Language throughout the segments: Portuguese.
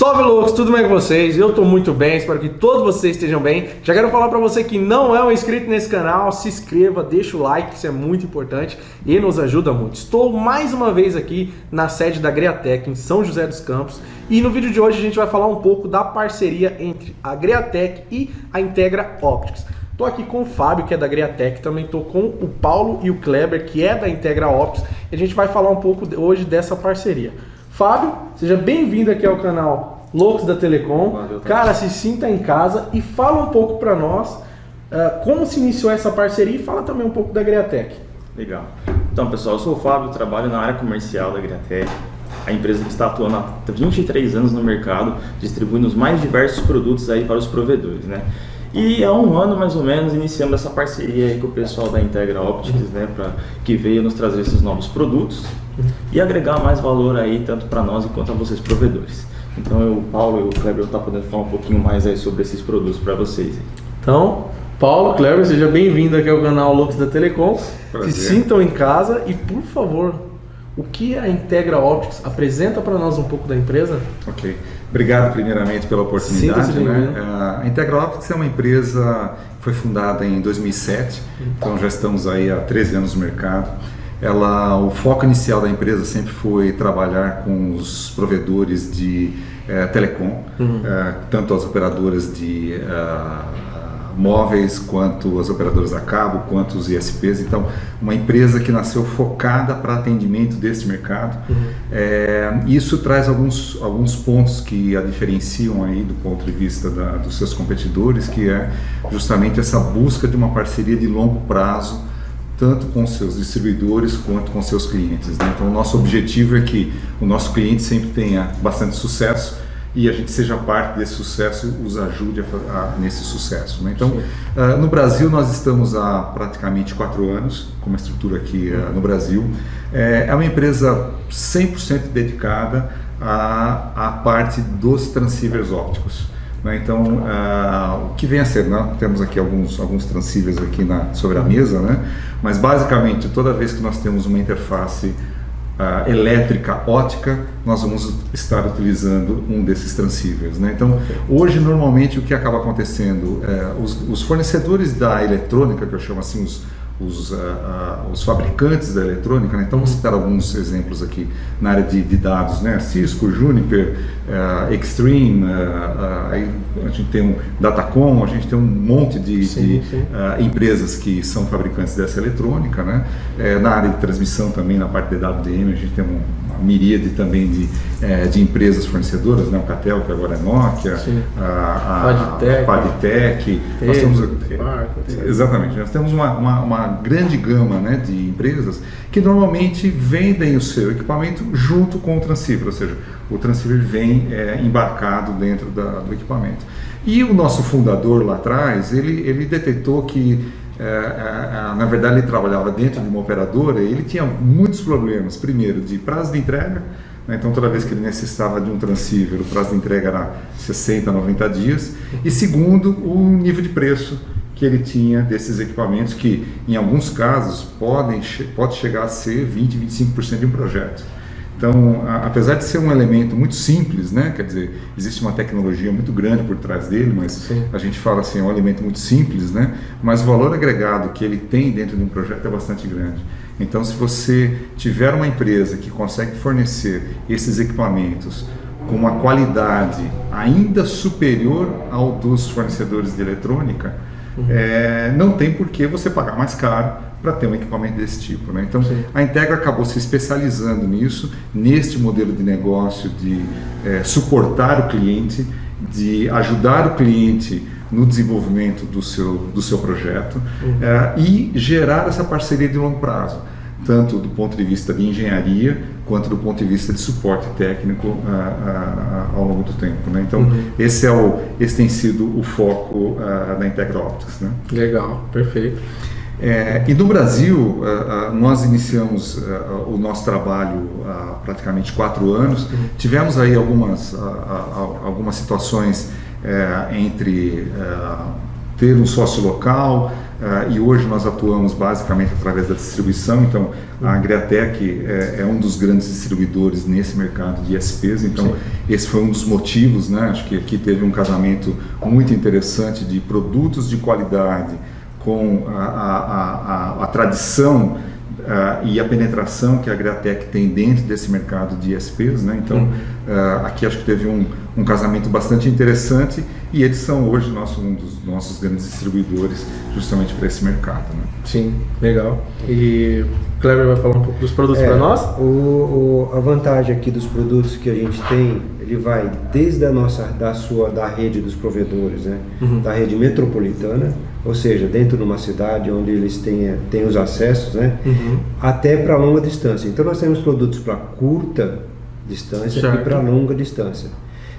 Salve loucos, tudo bem com vocês? Eu tô muito bem, espero que todos vocês estejam bem. Já quero falar pra você que não é um inscrito nesse canal, se inscreva, deixa o like, isso é muito importante e nos ajuda muito. Estou mais uma vez aqui na sede da Greatech, em São José dos Campos, e no vídeo de hoje a gente vai falar um pouco da parceria entre a Greatech e a Integra Optics. Tô aqui com o Fábio, que é da Greatech, também tô com o Paulo e o Kleber, que é da Integra Optics, e a gente vai falar um pouco hoje dessa parceria. Fábio, seja bem-vindo aqui ao canal Loucos da Telecom. Valeu, cara, se sinta em casa e fala um pouco para nós como se iniciou essa parceria e fala também um pouco da Greatech. Legal. Então, pessoal, eu sou o Fábio, trabalho na área comercial da Greatech. A empresa que está atuando há 23 anos no mercado, distribuindo os mais diversos produtos aí para os provedores, né? E há um ano, mais ou menos, iniciamos essa parceria aí com o pessoal da Integra Optics, né, que veio nos trazer esses novos produtos e agregar mais valor aí, tanto para nós quanto a vocês, provedores. Então, o Paulo e o Kleber estão podendo falar um pouquinho mais aí sobre esses produtos para vocês. Então, Paulo, Kleber, seja bem-vindo aqui ao canal Loucos da Telecom. Prazer. Se sintam em casa e, por favor, o que é a Integra Optics? Apresenta para nós um pouco da empresa. Ok. Obrigado primeiramente pela oportunidade. Sim, A Integra Optics é uma empresa que foi fundada em 2007, então já estamos aí há 13 anos no mercado. O foco inicial da empresa sempre foi trabalhar com os provedores de telecom, tanto as operadoras de móveis, quanto as operadoras a cabo, quanto os ISPs. Então, uma empresa que nasceu focada para atendimento desse mercado. Isso traz alguns pontos que a diferenciam aí do ponto de vista dos seus competidores, que é justamente essa busca de uma parceria de longo prazo, tanto com seus distribuidores quanto com seus clientes, né? Então, o nosso objetivo é que o nosso cliente sempre tenha bastante sucesso e a gente seja parte desse sucesso e os ajude nesse sucesso, né? Então, no Brasil nós estamos há praticamente 4 anos com uma estrutura aqui no Brasil. É uma empresa 100% dedicada à parte dos transceivers ópticos, né? Então, o que vem a ser, né? Temos aqui alguns transceivers aqui sobre a mesa, né? Mas basicamente toda vez que nós temos uma interface elétrica ótica, nós vamos estar utilizando um desses transceivers, né? Então, hoje normalmente o que acaba acontecendo os fornecedores da eletrônica, que eu chamo assim os fabricantes da eletrônica, né? Então vou citar alguns exemplos aqui na área de dados, né? Cisco, Juniper, Extreme, a gente tem um Datacom, a gente tem um monte de empresas que são fabricantes dessa eletrônica, né? Na área de transmissão também, na parte de WDM, a gente tem uma miríade também de empresas fornecedoras, né? O Catel, que agora é Nokia, a Padtech, nós temos exatamente, nós temos uma grande gama, né, de empresas que normalmente vendem o seu equipamento junto com o transceiver, ou seja, o transceiver vem embarcado dentro do equipamento. E o nosso fundador lá atrás, ele detectou que na verdade ele trabalhava dentro de uma operadora e ele tinha muitos problemas, primeiro de prazo de entrega, né? Então toda vez que ele necessitava de um transceiver, o prazo de entrega era 60, 90 dias, e segundo, o nível de preço que ele tinha desses equipamentos, que em alguns casos pode chegar a ser 20, 25% de um projeto. Então, apesar de ser um elemento muito simples, né, quer dizer, existe uma tecnologia muito grande por trás dele, mas a gente fala assim, é um elemento muito simples, né, mas o valor agregado que ele tem dentro de um projeto é bastante grande. Então, se você tiver uma empresa que consegue fornecer esses equipamentos com uma qualidade ainda superior ao dos fornecedores de eletrônica, não tem por que você pagar mais caro para ter um equipamento desse tipo, né? Então, a Integra acabou se especializando nisso, neste modelo de negócio de suportar o cliente, de ajudar o cliente no desenvolvimento do seu projeto e gerar essa parceria de longo prazo, tanto do ponto de vista de engenharia quanto do ponto de vista de suporte técnico ao longo do tempo, né? Então, esse tem sido o foco da Integra Optics, né? Legal, perfeito. E no Brasil, nós iniciamos o nosso trabalho há praticamente 4 anos. Tivemos aí algumas situações entre ter um sócio local, e hoje nós atuamos basicamente através da distribuição. Então, a Agriatec é um dos grandes distribuidores nesse mercado de ISPs. Então, esse foi um dos motivos, né? Acho que aqui teve um casamento muito interessante de produtos de qualidade com a tradição e a penetração que a Agriatec tem dentro desse mercado de ISPs, né? Então, aqui acho que teve um casamento bastante interessante, e eles são hoje um dos nossos grandes distribuidores justamente para esse mercado, né? Sim, legal. E o Kleber vai falar um pouco dos produtos para nós? A vantagem aqui dos produtos que a gente tem, ele vai desde da rede dos provedores, né? Da rede metropolitana, ou seja, dentro de uma cidade onde eles têm os acessos, né? Até para longa distância. Então nós temos produtos para curta distância e para longa distância.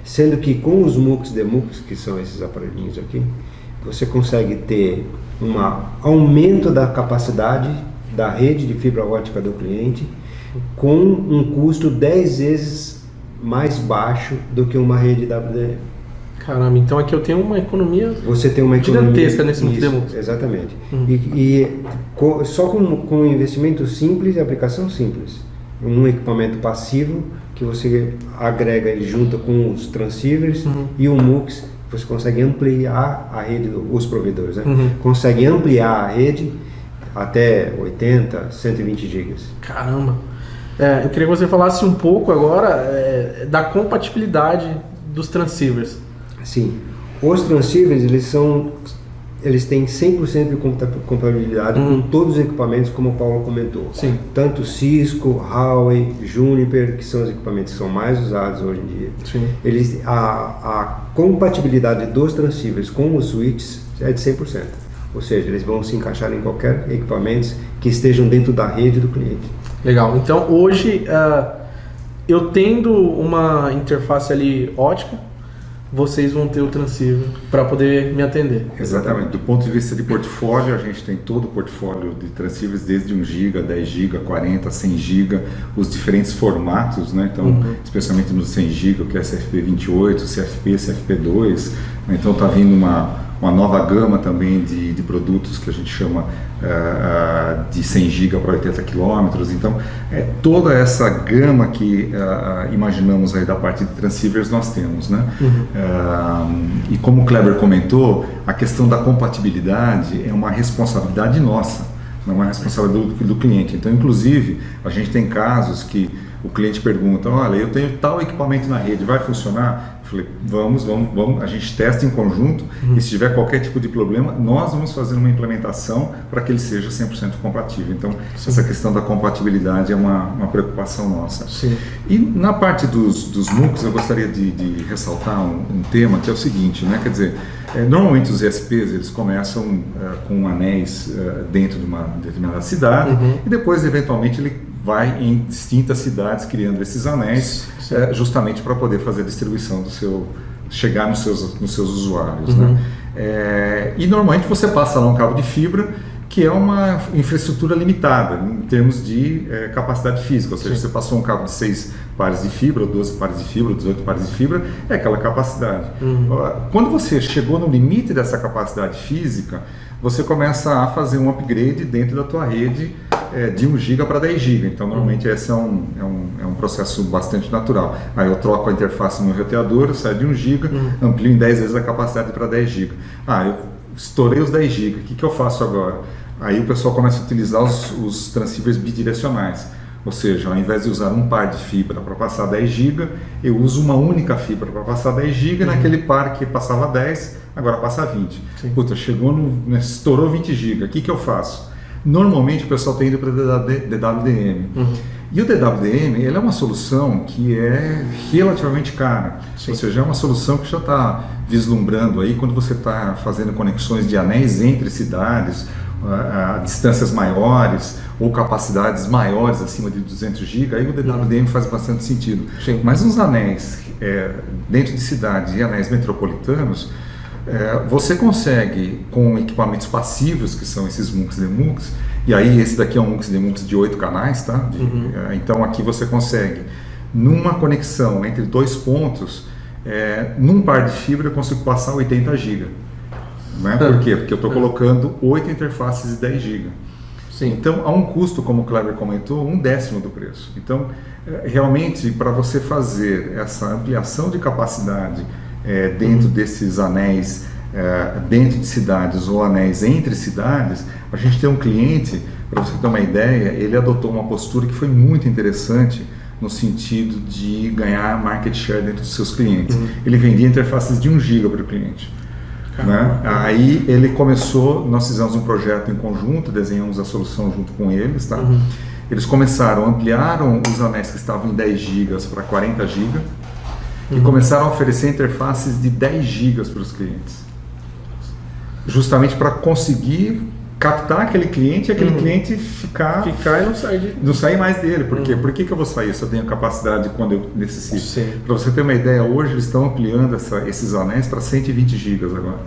Sendo que com os MUX DMUX, que são esses aparelhinhos aqui, você consegue ter um aumento da capacidade da rede de fibra ótica do cliente com um custo 10 vezes mais baixo do que uma rede WDM. Caramba, então aqui eu tenho uma economia. Você tem uma economia gigantesca nesse modelo. Exatamente. Só com um investimento simples e aplicação simples. Um equipamento passivo que você agrega ele junto com os transceivers e o MUX, você consegue ampliar a rede, os provedores, né? Consegue ampliar a rede até 80, 120 gigas. Caramba! Eu queria que você falasse um pouco agora da compatibilidade dos transceivers. Sim, os transceivers eles têm 100% de compatibilidade com todos os equipamentos, como o Paulo comentou. Sim. Tanto Cisco, Huawei, Juniper, que são os equipamentos que são mais usados hoje em dia. Sim. A compatibilidade dos transceivers com os switches é de 100%. Ou seja, eles vão se encaixar em qualquer equipamento que estejam dentro da rede do cliente. Legal. Então hoje, eu tendo uma interface ali ótica, vocês vão ter o transceiver para poder me atender. Exatamente. Do ponto de vista de portfólio, a gente tem todo o portfólio de transceivers, desde 1 GB, 10 GB, 40, 100 GB, os diferentes formatos, né? Então, especialmente no 100 GB, que é CFP28, CFP, CFP2, né? Então está vindo uma nova gama também de produtos que a gente chama de 100 GB para 80 km. Então, toda essa gama que imaginamos aí da parte de transceivers nós temos, né? E como o Kleber comentou, a questão da compatibilidade é uma responsabilidade nossa, não é uma responsabilidade do cliente. Então, inclusive, a gente tem casos que o cliente pergunta: olha, eu tenho tal equipamento na rede, vai funcionar? Eu falei, vamos, a gente testa em conjunto, e se tiver qualquer tipo de problema, nós vamos fazer uma implementação para que ele seja 100% compatível. Então, essa questão da compatibilidade é uma preocupação nossa. Sim. E na parte dos MUX, eu gostaria de ressaltar um tema que é o seguinte, né? Quer dizer, normalmente os ISPs, eles começam com anéis dentro de uma determinada cidade, e depois, eventualmente, ele vai em distintas cidades criando esses anéis, justamente para poder fazer a distribuição chegar nos seus usuários, né? E normalmente você passa lá um cabo de fibra, que é uma infraestrutura limitada em termos de capacidade física, ou seja, você passou um cabo de 6 pares de fibra, ou 12 pares de fibra, ou 18 pares de fibra, é aquela capacidade. Quando você chegou no limite dessa capacidade física, você começa a fazer um upgrade dentro da tua rede de 1 GB para 10 GB. Então, normalmente esse é um processo bastante natural. Aí eu troco a interface no meu roteador, eu saio de 1 GB, amplio em 10 vezes a capacidade para 10 GB. Eu estourei os 10 GB, o que eu faço agora? Aí o pessoal começa a utilizar os transceivers bidirecionais. Ou seja, ao invés de usar um par de fibra para passar 10 GB, eu uso uma única fibra para passar 10 GB, naquele par que passava 10, agora passa 20. Puta, estourou 20 GB, o que eu faço? Normalmente o pessoal tem ido para DWDM. E o DWDM, ele é uma solução que é relativamente cara. Ou seja, é uma solução que já está vislumbrando aí quando você está fazendo conexões de anéis entre cidades, a distâncias maiores ou capacidades maiores acima de 200 GB, aí o DWDM faz bastante sentido. Mas uns anéis dentro de cidades e anéis metropolitanos, você consegue, com equipamentos passivos, que são esses MUX DMUX, e aí esse daqui é um MUX DMUX de 8 canais, tá? Então aqui você consegue, numa conexão entre 2 pontos, num par de fibra eu consigo passar 80 GB. Né? Por quê? Porque eu estou colocando 8 interfaces de 10 GB. Sim. Então, há um custo, como o Kleber comentou, 1/10 do preço. Então, realmente, para você fazer essa ampliação de capacidade dentro desses anéis, dentro de cidades ou anéis entre cidades, a gente tem um cliente, para você ter uma ideia, ele adotou uma postura que foi muito interessante no sentido de ganhar market share dentro dos seus clientes. Ele vendia interfaces de 1 GB para o cliente. Né? Aí ele começou, nós fizemos um projeto em conjunto, desenhamos a solução junto com eles, tá? Eles começaram, ampliaram os anéis que estavam em 10 GB para 40 GB e começaram a oferecer interfaces de 10 GB para os clientes, justamente para conseguir captar aquele cliente e aquele cliente ficar e não sair mais dele. Por quê? Por que eu vou sair se eu tenho capacidade quando eu necessito? Para você ter uma ideia, hoje eles estão ampliando esses anéis para 120 GB agora.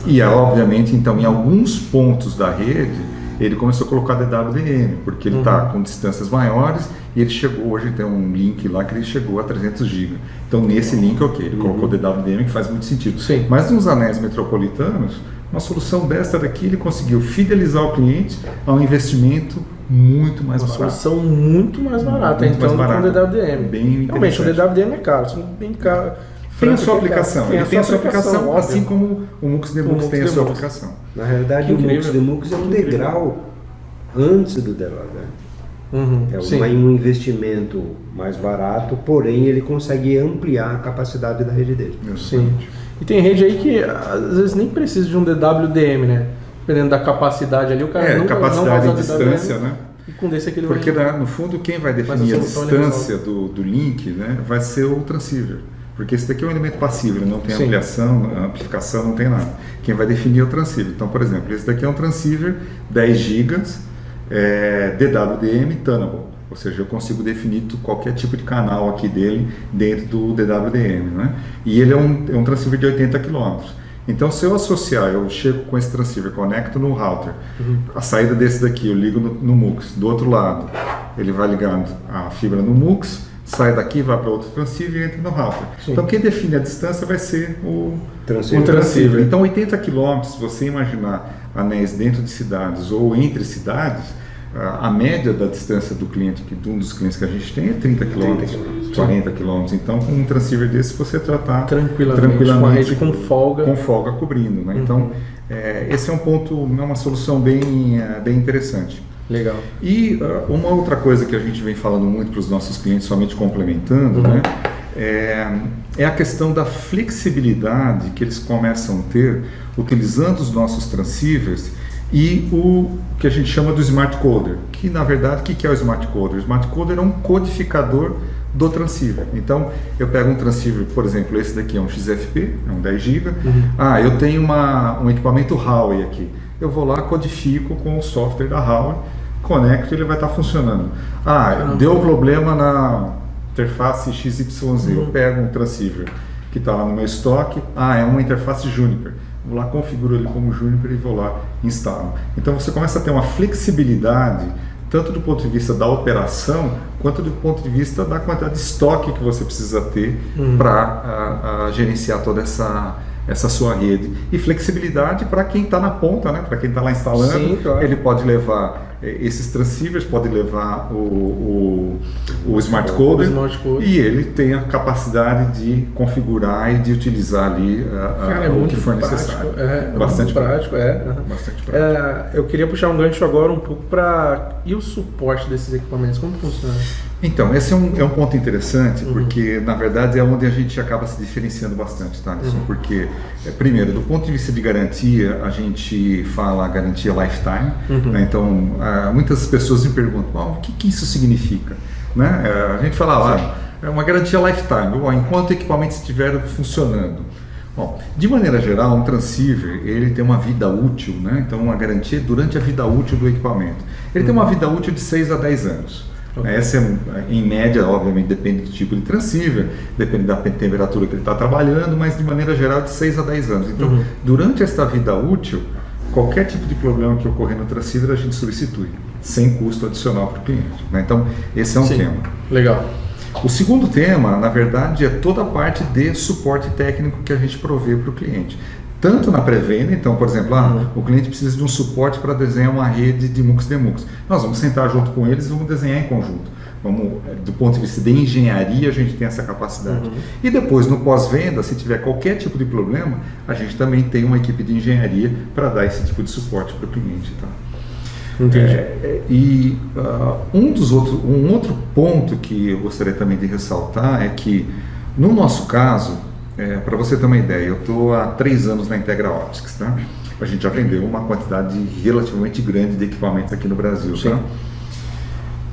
E obviamente, então, em alguns pontos da rede, ele começou a colocar DWDM, porque ele está com distâncias maiores e ele chegou, hoje tem um link lá que ele chegou a 300 GB. Então, nesse link, ele colocou DWDM, que faz muito sentido. Sim. Mas nos anéis metropolitanos, uma solução desta daqui, ele conseguiu fidelizar o cliente a um investimento muito mais barato. Uma solução muito mais barata, Muito então, mais do barato. DWDM. Bem realmente, o DWDM é caro, bem caro. Tem a sua aplicação, ele tem a sua aplicação, óbvio. assim como o MUX Demux tem a sua aplicação. Na realidade, o MUX Demux é um degrau antes do DWDM. É um investimento mais barato, porém ele consegue ampliar a capacidade da rede dele. Sim. E tem rede aí que às vezes nem precisa de um DWDM, né? Dependendo da capacidade ali, o cara capacidade e distância, né? E com desse aqui ele Porque no fundo quem vai definir a distância do link, né, vai ser o transceiver. Porque esse daqui é um elemento passivo, ele não tem ampliação, amplificação, não tem nada. Quem vai definir é o transceiver. Então, por exemplo, esse daqui é um transceiver 10 GB, DWDM Tunnable. Ou seja, eu consigo definir qualquer tipo de canal aqui dele dentro do DWDM. Né? E ele é um transceiver de 80 km. Então, se eu associar, eu chego com esse transceiver, conecto no router, a saída desse daqui eu ligo no MUX, do outro lado ele vai ligando a fibra no MUX, sai daqui, vai para outro transceiver e entra no router. Sim. Então, quem define a distância vai ser o transceiver. Então, 80 km, se você imaginar anéis dentro de cidades ou entre cidades, a média da distância do cliente, de um dos clientes que a gente tem, é 30 km, 40 km. Então, com um transceiver desse, você tratar tranquilamente com a rede com folga. Com folga cobrindo. Né? Então, esse é um ponto, é uma solução bem interessante. Legal. E uma outra coisa que a gente vem falando muito para os nossos clientes, somente complementando, né, é a questão da flexibilidade que eles começam a ter utilizando os nossos transceivers e o que a gente chama do Smart Coder, que na verdade, o que é o Smart Coder? O Smart Coder é um codificador do transceiver. Então, eu pego um transceiver, por exemplo, esse daqui é um XFP, é um 10 GB. Eu tenho um equipamento Huawei aqui. Eu vou lá, codifico com o software da Huawei, conecto e ele vai estar funcionando. Deu problema na interface XYZ. Eu pego um transceiver que está lá no meu estoque. É uma interface Juniper. Vou lá, configuro ele como Juniper e vou lá, instalo. Então você começa a ter uma flexibilidade, tanto do ponto de vista da operação, quanto do ponto de vista da quantidade de estoque que você precisa ter para gerenciar toda essa sua rede. E flexibilidade para quem está na ponta, né? Para quem está lá instalando. Sim, claro. Ele pode levar esses transceivers, pode levar o Smart Coder, e ele tem a capacidade de configurar e de utilizar ali o que for necessário. Bastante prático. Bastante prático. Eu queria puxar um gancho agora um pouco para... E o suporte desses equipamentos, como funciona? Então, esse é um ponto interessante, porque na verdade é onde a gente acaba se diferenciando bastante, tá, Alisson? Porque, primeiro, do ponto de vista de garantia, a gente fala garantia lifetime, né? Então, muitas pessoas me perguntam, o que isso significa? Né? A gente fala, é uma garantia lifetime, enquanto o equipamento estiver funcionando. Bom, de maneira geral, um transceiver, ele tem uma vida útil, né? Então uma garantia durante a vida útil do equipamento. Ele tem uma vida útil de 6 a 10 anos. Essa em média, obviamente, depende do tipo de transceiver, depende da temperatura que ele está trabalhando, mas de maneira geral de 6 a 10 anos. Então, durante esta vida útil, qualquer tipo de problema que ocorrer no transceiver a gente substitui, sem custo adicional para o cliente. Né? Então, esse é um tema. Legal. O segundo tema, na verdade, é toda a parte de suporte técnico que a gente provê para o cliente. tanto na pré-venda, então, por exemplo, o cliente precisa de um suporte para desenhar uma rede de MUX-DEMUX. Nós vamos sentar junto com eles e vamos desenhar em conjunto. Do ponto de vista de engenharia, a gente tem essa capacidade. E depois, no pós-venda, se tiver qualquer tipo de problema, a gente também tem uma equipe de engenharia para dar esse tipo de suporte para o cliente. Tá? Entendi. Um outro ponto que eu gostaria também de ressaltar é que, no nosso caso, para você ter uma ideia, eu estou há 3 anos na Integra Optics, tá? A gente já vendeu uma quantidade relativamente grande de equipamentos aqui no Brasil, tá?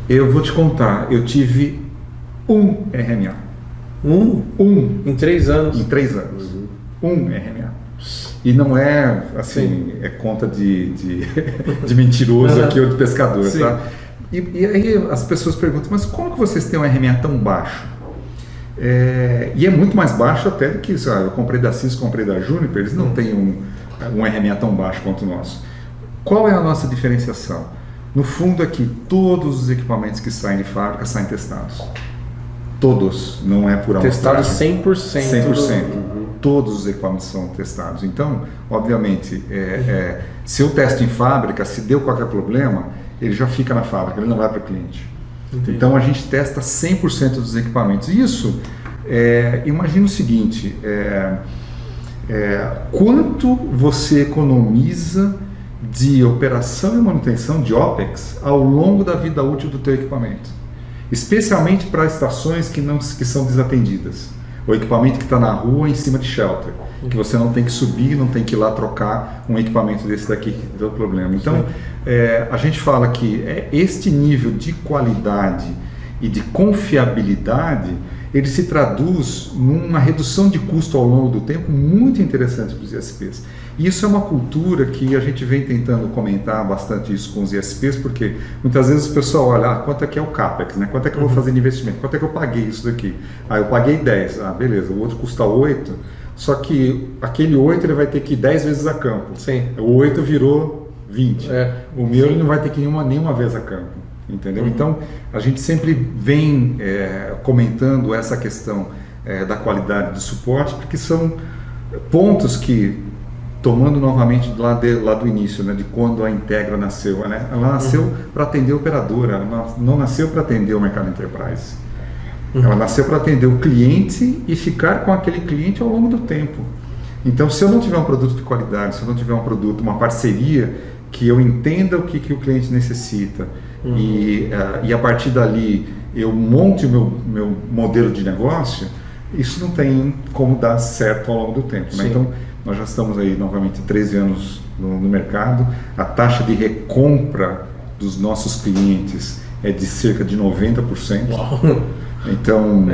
Eu vou te contar, eu tive um RMA. Em 3 anos? Em 3 anos. Um RMA. E não é, assim, é conta de mentiroso aqui ou de pescador, tá? E aí as pessoas perguntam, mas como que vocês têm um RMA tão baixo? E é muito mais baixo até do que isso. Eu comprei da Cisco, comprei da Juniper, eles não têm um RMA tão baixo quanto o nosso. Qual é a nossa diferenciação? No fundo é que todos os equipamentos que saem de fábrica saem testados. Todos, não é por amostragem. Testados 100%. 100%. Todos os equipamentos são testados. Então, obviamente, se eu testo em fábrica, se deu qualquer problema, ele já fica na fábrica, ele não vai para o cliente. Entendi. Então a gente testa 100% dos equipamentos. Isso, imagina o seguinte, quanto você economiza de operação e manutenção de OPEX ao longo da vida útil do teu equipamento, especialmente para estações que são desatendidas. O equipamento que está na rua em cima de shelter, que você não tem que subir, não tem que ir lá trocar um equipamento desse daqui que deu problema. Então, a gente fala que este nível de qualidade e de confiabilidade, ele se traduz numa redução de custo ao longo do tempo muito interessante para os ISPs. E isso é uma cultura que a gente vem tentando comentar bastante isso com os ISPs, porque muitas vezes o pessoal olha, quanto é que é o CAPEX, né? Quanto é que eu vou fazer de investimento? Quanto é que eu paguei isso daqui? Eu paguei 10, beleza, o outro custa 8, só que aquele 8 ele vai ter que ir 10 vezes a campo. Sim. O 8 virou 20. O meu ele não vai ter que ir nenhuma vez a campo, entendeu? Então, a gente sempre vem comentando essa questão da qualidade do suporte, porque são pontos que, tomando novamente lá do início, né, de quando a Integra nasceu, né? Ela nasceu para atender a operadora, ela não nasceu para atender o mercado enterprise. Ela nasceu para atender o cliente e ficar com aquele cliente ao longo do tempo. Então, se eu não tiver um produto de qualidade, se eu não tiver um produto, uma parceria que eu entenda o que o cliente necessita e a partir dali eu monte o meu modelo de negócio, isso não tem como dar certo ao longo do tempo, né? Então, nós já estamos aí novamente 13 anos no mercado, a taxa de recompra dos nossos clientes é de cerca de 90%. Uau. Então,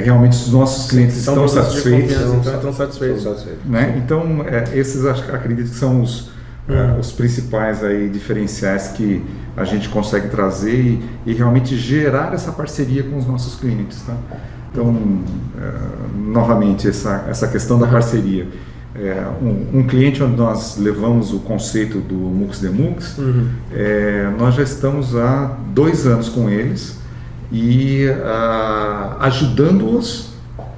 realmente os nossos clientes estão satisfeitos. Estão satisfeitos. Né? Então, esses acredito que são os principais aí diferenciais que a gente consegue trazer e realmente gerar essa parceria com os nossos clientes. Tá? Então, novamente, essa questão da parceria. Um cliente onde nós levamos o conceito do MUX-DEMUX, nós já estamos há 2 anos com eles e ajudando-os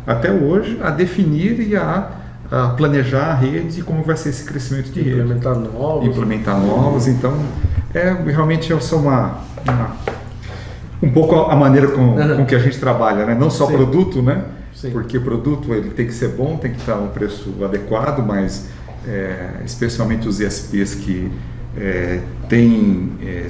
até hoje a definir e a planejar a rede e como vai ser esse crescimento de rede. Implementar novos. Então, realmente são um pouco a maneira com que a gente trabalha, né? Não só produto, né? Sim. Porque produto ele tem que ser bom, tem que estar a um preço adequado, mas especialmente os ISPs que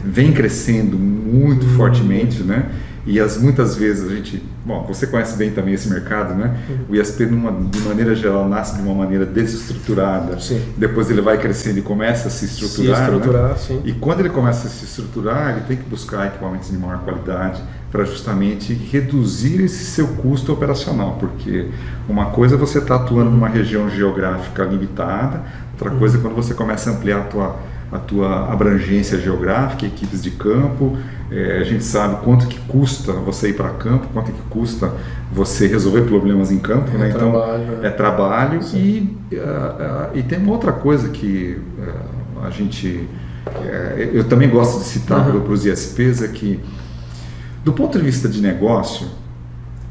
vem crescendo muito fortemente, né? E muitas vezes a gente, você conhece bem também esse mercado, né? O ISP de maneira geral nasce de uma maneira desestruturada, depois ele vai crescendo e começa a se estruturar, né? Sim. E quando ele começa a se estruturar, ele tem que buscar equipamentos de maior qualidade para justamente reduzir esse seu custo operacional, porque uma coisa é você estar atuando numa região geográfica limitada, outra coisa é quando você começa a ampliar a tua abrangência geográfica, equipes de campo. A gente sabe quanto que custa você ir para campo, quanto que custa você resolver problemas em campo, né? Então é trabalho. E tem uma outra coisa que a gente eu também gosto de citar para os ISPs, é que do ponto de vista de negócio,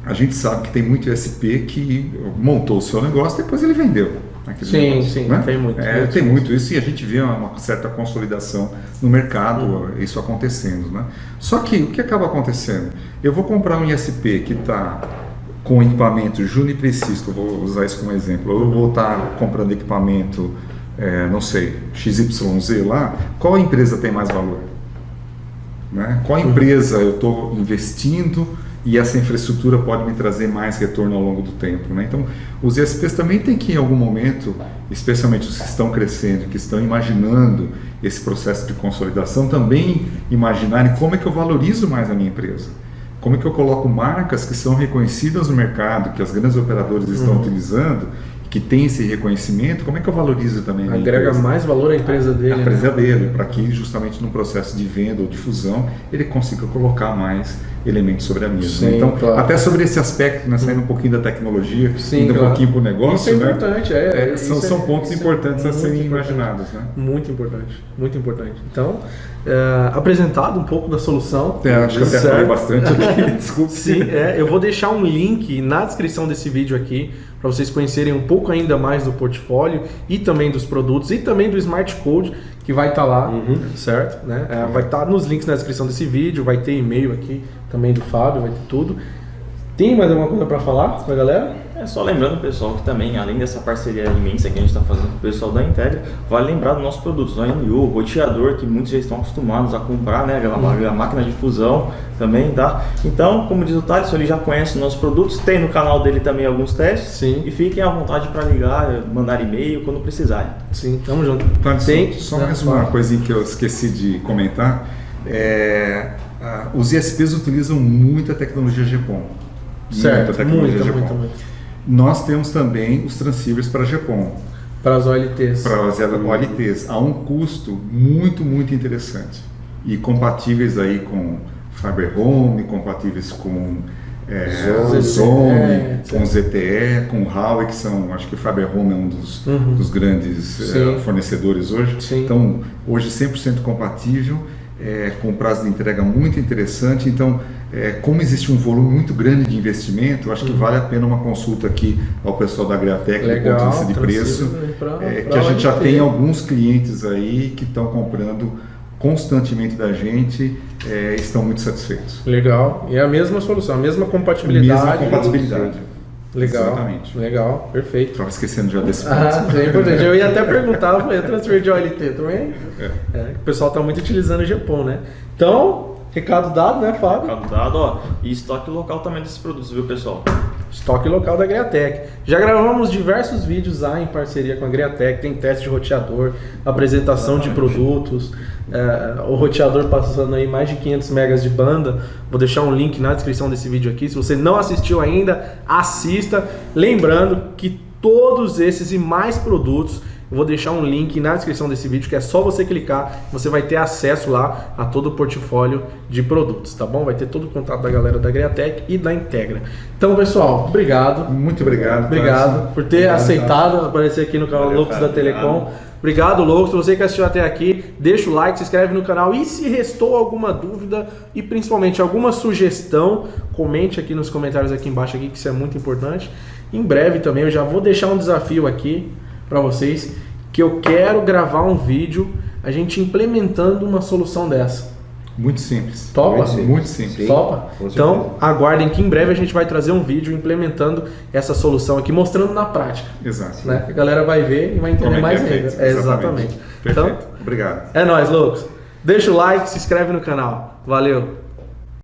a gente sabe que tem muito ISP que montou o seu negócio e depois ele vendeu. naquele Sim, negócio, sim, né? tem muito. Tem muito isso, e a gente vê uma certa consolidação no mercado, isso acontecendo, né? Só que o que acaba acontecendo? Eu vou comprar um ISP que está com equipamento Juniper e Cisco, eu vou usar isso como exemplo, eu vou estar comprando equipamento, não sei, XYZ lá, qual empresa tem mais valor? Né? Qual empresa eu estou investindo e essa infraestrutura pode me trazer mais retorno ao longo do tempo, né? Então, os ISPs também têm que, em algum momento, especialmente os que estão crescendo, que estão imaginando esse processo de consolidação, também imaginarem como é que eu valorizo mais a minha empresa. Como é que eu coloco marcas que são reconhecidas no mercado, que as grandes operadoras estão utilizando, que tem esse reconhecimento, como é que eu valorizo também a minha Agrega empresa? mais valor à empresa dele. A empresa dele, para que justamente no processo de venda ou de fusão, ele consiga colocar mais elementos sobre a mesa. Sim, então, claro. até sobre esse aspecto, né, saindo um pouquinho da tecnologia, Sim, indo claro. um pouquinho para o negócio, Isso é né? importante, São pontos importantes a muito serem importante. imaginados. Né? Muito importante, muito importante. Então, apresentado um pouco da solução. Acho que eu até certo? falei bastante aqui, desculpe. Sim, eu vou deixar um link na descrição desse vídeo aqui para vocês conhecerem um pouco ainda mais do portfólio e também dos produtos e também do Smart Code que vai estar lá, certo? Né? Vai estar nos links na descrição desse vídeo, vai ter e-mail aqui também do Fábio, vai ter tudo. Tem mais alguma coisa para falar pra galera? Só lembrando, pessoal, que também, além dessa parceria imensa que a gente está fazendo com o pessoal da Integra, vale lembrar dos nossos produtos, o NU, o roteador, que muitos já estão acostumados a comprar, né? A máquina de fusão também, tá? Então, como diz o Thales, ele já conhece os nossos produtos, tem no canal dele também alguns testes. Sim. E fiquem à vontade para ligar, mandar e-mail quando precisarem. Sim, tamo junto. Só mais uma coisinha que eu esqueci de comentar. Os ISPs utilizam muita tecnologia GPON. Certo, muita tecnologia GPON. muito. Nós temos também os transceivers para GPON. Para as OLTs. Para as OLTs, a um custo muito, muito interessante. E compatíveis aí com Fiber Home, compatíveis com Zone, com ZTE, com Huawei, que são, acho que o Fiber Home é um dos grandes fornecedores hoje. Sim. Então, hoje 100% compatível, com prazo de entrega muito interessante. Então, como existe um volume muito grande de investimento, eu acho que vale a pena uma consulta aqui ao pessoal da Agriatec do ponto de vista de preço, que a gente já tem alguns clientes aí que estão comprando constantemente da gente, estão muito satisfeitos. Legal. E é a mesma solução, a mesma compatibilidade. Mesma compatibilidade. Legal. Exatamente. Legal, perfeito. Estava esquecendo já desse ponto. É importante. Eu ia até perguntar, foi transfer de OLT também? O pessoal está muito utilizando o GPON, né? Então, recado dado, né, Fábio? Recado dado, ó. E estoque local também desses produtos, viu, pessoal? Estoque local da Agriatec. Já gravamos diversos vídeos lá em parceria com a Agriatec, tem teste de roteador, apresentação de produtos, o roteador passando aí mais de 500 megas de banda. Vou deixar um link na descrição desse vídeo aqui. Se você não assistiu ainda, assista. Lembrando que todos esses e mais produtos, eu vou deixar um link na descrição desse vídeo, que é só você clicar, você vai ter acesso lá a todo o portfólio de produtos, tá bom? Vai ter todo o contato da galera da Agriatec e da Integra. Então, pessoal, obrigado. Muito obrigado. Obrigado por ter aceitado aparecer aqui no canal Loucos da Telecom. Obrigado, Loucos. Você que assistiu até aqui, deixa o like, se inscreve no canal. E se restou alguma dúvida e principalmente alguma sugestão, comente aqui nos comentários aqui embaixo, aqui, que isso é muito importante. Em breve também eu já vou deixar um desafio aqui para vocês, que eu quero gravar um vídeo a gente implementando uma solução dessa. Muito simples. Topa? Muito simples. Sim, Topa? com Então, certeza. aguardem que em breve a gente vai trazer um vídeo implementando essa solução aqui, mostrando na prática. Exato. Né? A galera vai ver e vai entender Como é mais que é ainda. feito. Exatamente. Perfeito. Então, Obrigado. é nóis, Loucos. Deixa o like, se inscreve no canal. Valeu!